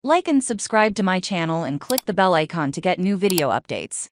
Like and subscribe to my channel and click the bell icon to get new video updates.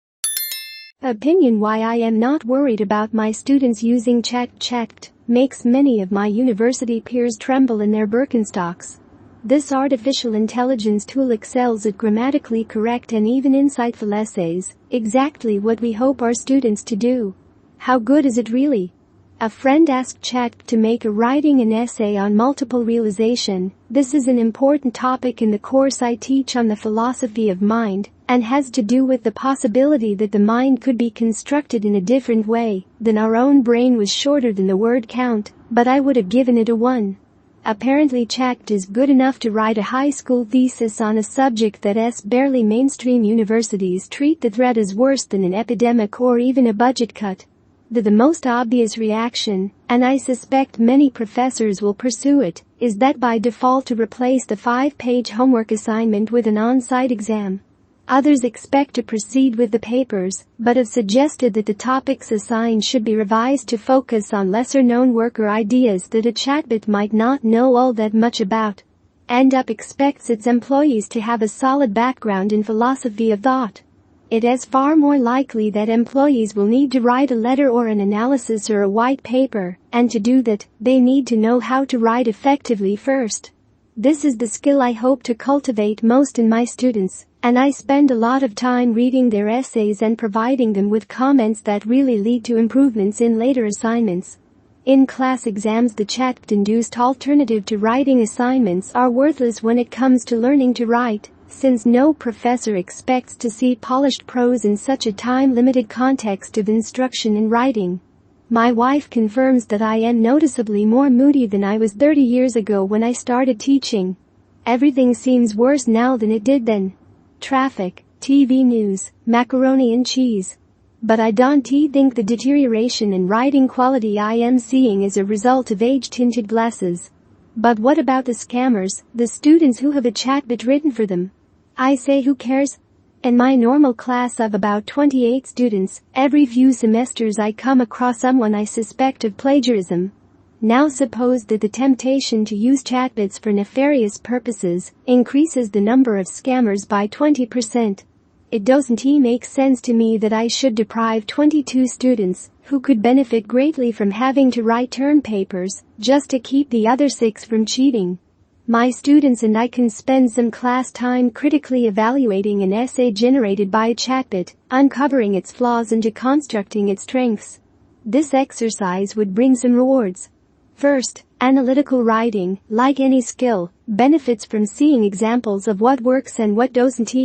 Opinion: why I am not worried about my students using Chatgpt makes many of my university peers tremble in their Birkenstocks. This artificial intelligence tool excels at grammatically correct and even insightful essays, exactly what we hope our students to do. How good is it really? A friend asked Chat to make a writing an essay on multiple realization. This is an important topic in the course I teach on the philosophy of mind, and has to do with the possibility that the mind could be constructed in a different way than our own brain. Was shorter than the word count, but I would have given it a 1. Apparently Chat is good enough to write a high school thesis on a subject that barely mainstream universities treat the threat as worse than an epidemic or even a budget cut. The most obvious reaction, and I suspect many professors will pursue it, is that by default to replace the 5-page homework assignment with an on-site exam. Others expect to proceed with the papers, but have suggested that the topics assigned should be revised to focus on lesser-known work or ideas that a chatbot might not know all that much about. End-up expects its employees to have a solid background in philosophy of thought. It is far more likely that employees will need to write a letter or an analysis or a white paper, and to do that, they need to know how to write effectively first. This is the skill I hope to cultivate most in my students, and I spend a lot of time reading their essays and providing them with comments that really lead to improvements in later assignments. In class exams, the chat-induced alternative to writing assignments are worthless when it comes to learning to write, since no professor expects to see polished prose in such a time-limited context of instruction in writing. My wife confirms that I am noticeably more moody than I was 30 years ago when I started teaching. Everything seems worse now than it did then. Traffic, TV news, macaroni and cheese. But I don't think the deterioration in writing quality I am seeing is a result of age-tinted glasses. But what about the scammers, the students who have a chatbot written for them? I say, who cares? In my normal class of about 28 students, every few semesters I come across someone I suspect of plagiarism. Now suppose that the temptation to use chatbots for nefarious purposes increases the number of scammers by 20%. It doesn't make sense to me that I should deprive 22 students, who could benefit greatly from having to write term papers, just to keep the other 6 from cheating. My students and I can spend some class time critically evaluating an essay generated by a chatbot, uncovering its flaws and deconstructing its strengths. This exercise would bring some rewards. First, analytical writing, like any skill, benefits from seeing examples of what works and what doesn't.